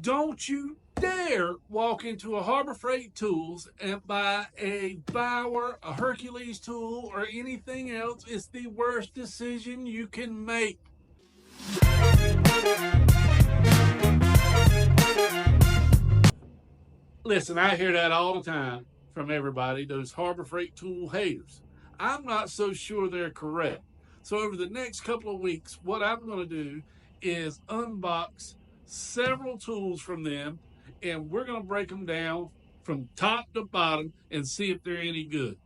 Don't you dare walk into a HarborFreight Tools and buy a Bauer, a Hercules tool, or anything else. It's the worst decision you can make. Listen, I hear that all the time from everybody, those HarborFreight tool haters. I'm not so sure they're correct. So over the next couple of weeks, what I'm going to do is unbox several tools from them, and we're going to break them down from top to bottom and see if they're any good.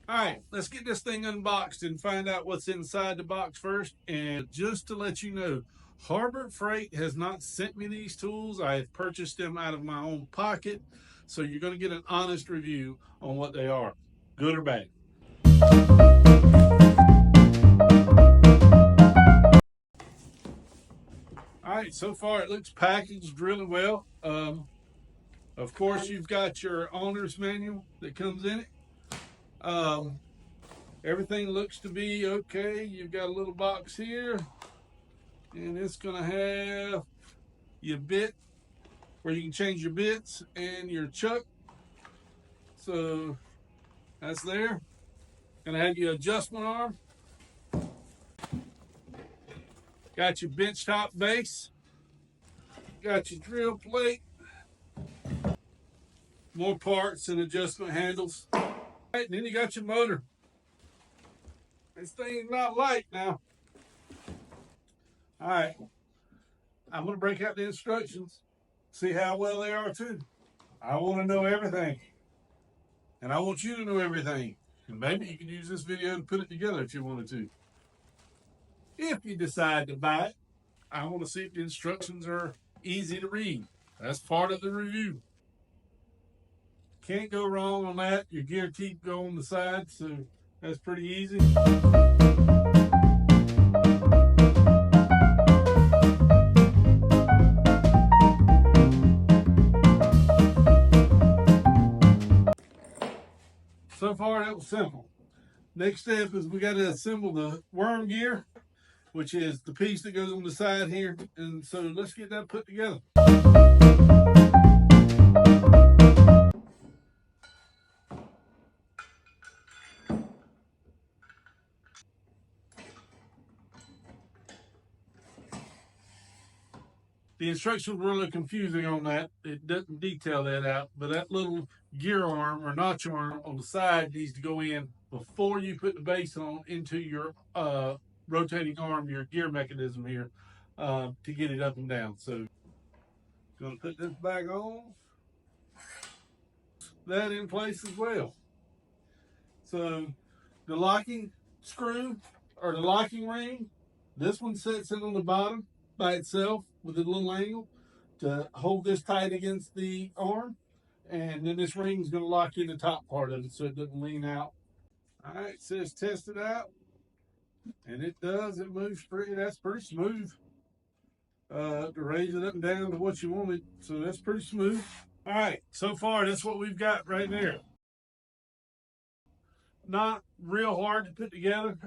All right, let's get this thing unboxed and find out what's inside the box first. And just to let you know, HarborFreight has not sent me these tools. I have purchased them out of my own pocket. So you're going to get an honest review on what they are, good or bad. All right, so far it looks packaged really well. Of course, you've got your owner's manual that comes in it. Everything looks to be okay. You've got a little box here, and it's gonna have your bit where you can change your bits and your chuck. So that's there. Gonna have your adjustment arm. Got your benchtop base. Got your drill plate. More parts and adjustment handles. All right, and then you got your motor. This thing's not light now. All right, I'm gonna break out the instructions, see how well they are too. I wanna know everything. And I want you to know everything. And maybe you can use this video to put it together if you wanted to. If you decide to buy it, I wanna see if the instructions are easy to read. That's part of the review. Can't go wrong on that. Your gear teeth go on the side, so that's pretty easy. So far, that was simple. Next step is we got to assemble the worm gear, which is the piece that goes on the side here. And so let's get that put together. The instructions were a little confusing on that. It doesn't detail that out, but that little gear arm or notch arm on the side needs to go in before you put the base on into your rotating arm, your gear mechanism here, to get it up and down. So, gonna put this back on, that in place as well. So, the locking screw or the locking ring, this one sits in on the bottom by itself with a little angle to hold this tight against the arm, and then this ring is going to lock in the top part of it so it doesn't lean out. All right, it says test it out, and it does. It moves pretty. That's pretty smooth. To raise it up and down to what you want it, so that's pretty smooth. All right, so far that's what we've got right there. Not real hard to put together.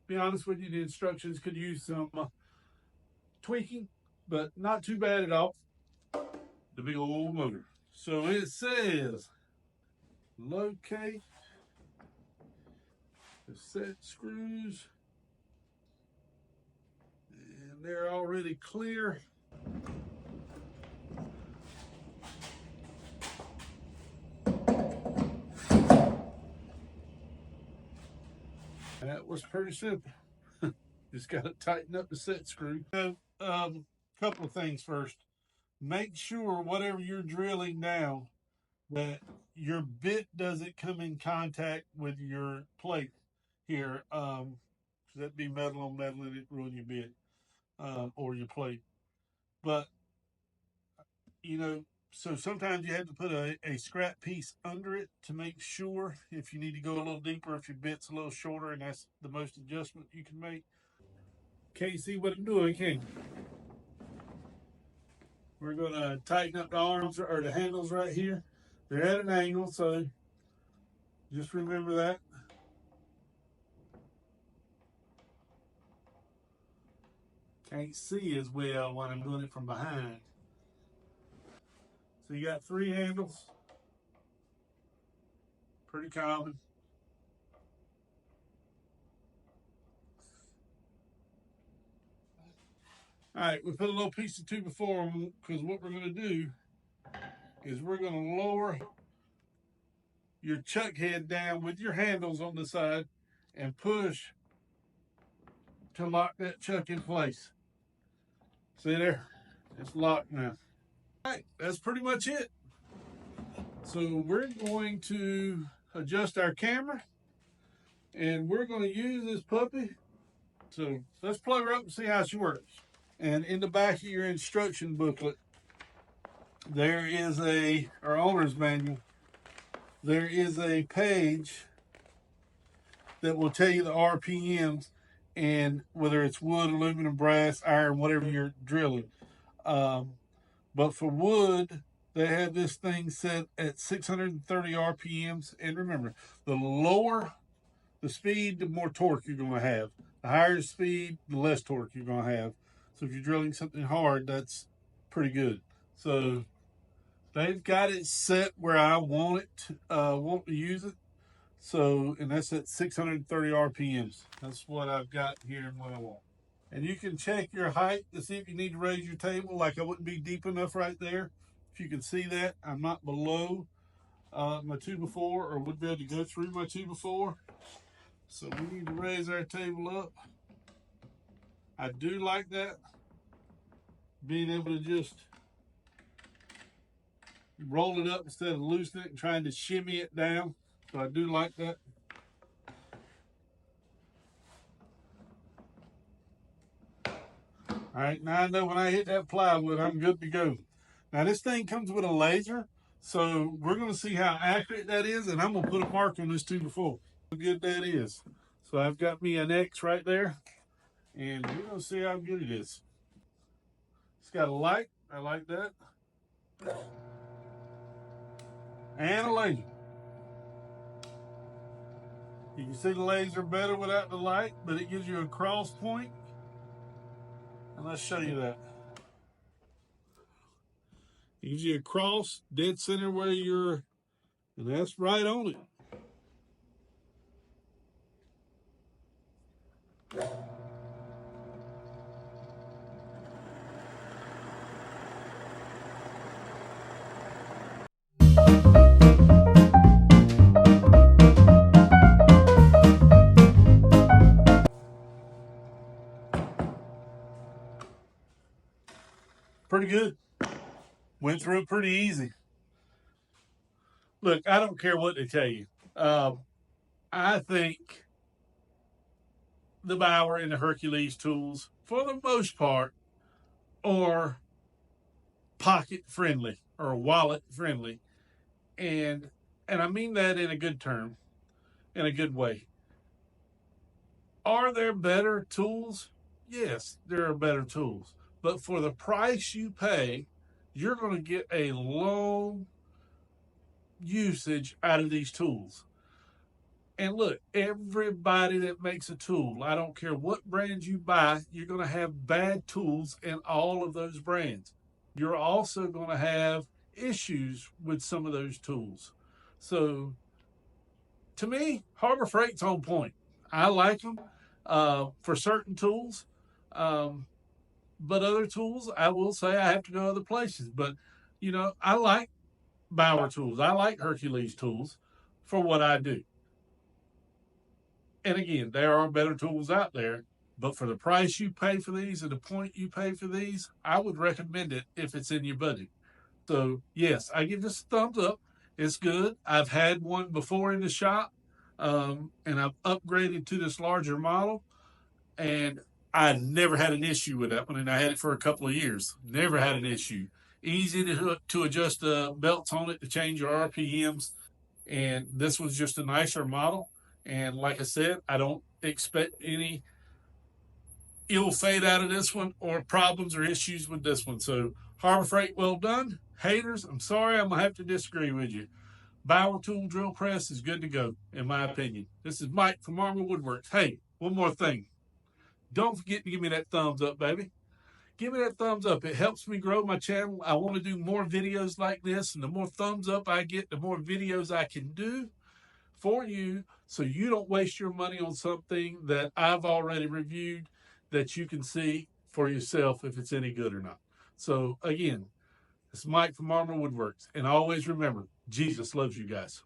Be honest with you, the instructions could use some tweaking, but not too bad at all. The big old motor. So it says locate the set screws, and they're already clear. That was pretty simple. Just got to tighten up the set screw. Couple of things first. Make sure whatever you're drilling down that your bit doesn't come in contact with your plate here. That'd be metal on metal and it ruin your bit or your plate. But you know, so sometimes you have to put a scrap piece under it to make sure if you need to go a little deeper, if your bit's a little shorter, and that's the most adjustment you can make. Can't see what I'm doing, can you? We're going to tighten up the arms or the handles right here. They're at an angle, so just remember that. Can't see as well when I'm doing it from behind. So you got 3 handles. Pretty common. All right, we put a little piece of 2x4 on, because what we're going to do is we're going to lower your chuck head down with your handles on the side and push to lock that chuck in place. See there? It's locked now. All right, that's pretty much it. So we're going to adjust our camera and we're going to use this puppy. So let's plug her up and see how she works. And in the back of your instruction booklet, there is our owner's manual. There is a page that will tell you the RPMs and whether it's wood, aluminum, brass, iron, whatever you're drilling. But for wood, they have this thing set at 630 RPMs. And remember, the lower the speed, the more torque you're going to have. The higher the speed, the less torque you're going to have. So if you're drilling something hard, that's pretty good. So they've got it set where I want to use it. So, and that's at 630 RPMs. That's what I've got here and what I want. And you can check your height to see if you need to raise your table. Like I wouldn't be deep enough right there. If you can see that, I'm not below my 2x4 or would be able to go through my 2x4. So we need to raise our table up. I do like that. Being able to just roll it up instead of loosening it and trying to shimmy it down. So I do like that. All right, now I know when I hit that plywood, I'm good to go. Now this thing comes with a laser, so we're gonna see how accurate that is, and I'm gonna put a mark on this 2x4. How good that is. So I've got me an X right there, and we're gonna see how good it is. It's got a light, I like that. And a laser. You can see the laser better without the light, but it gives you a cross point. And let's show you that. It gives you a cross, dead center where you're, and that's right on it. Pretty good. Went through it pretty easy. Look, I don't care what they tell you. I think the Bauer and the Hercules tools, for the most part, are pocket friendly or wallet friendly. And I mean that in a good term, in a good way. Are there better tools? Yes, there are better tools. But for the price you pay, you're going to get a long usage out of these tools. And look, everybody that makes a tool, I don't care what brand you buy, you're going to have bad tools in all of those brands. You're also going to have issues with some of those tools. So to me, HarborFreight's on point. I like them for certain tools. But other tools, I will say I have to go other places. But, you know, I like Bauer tools. I like Hercules tools for what I do. And again, there are better tools out there. But for the price you pay for these and the point you pay for these, I would recommend it if it's in your budget. So, yes, I give this a thumbs up. It's good. I've had one before in the shop, and I've upgraded to this larger model. And I never had an issue with that one, and I had it for a couple of years. Never had an issue. Easy to adjust the belts on it to change your RPMs, and this was just a nicer model. And like I said, I don't expect any ill fate out of this one or problems or issues with this one. So HarborFreight, well done. Haters, I'm sorry, I'm gonna have to disagree with you. Bauer Tool Drill Press is good to go, in my opinion. This is Mike from Armor Woodworks. Hey, one more thing. Don't forget to give me that thumbs up, baby. Give me that thumbs up. It helps me grow my channel. I want to do more videos like this, and the more thumbs up I get, the more videos I can do for you, so you don't waste your money on something that I've already reviewed that you can see for yourself if it's any good or not. So again, it's Mike from Armor Woodworks, and always remember, Jesus loves you guys.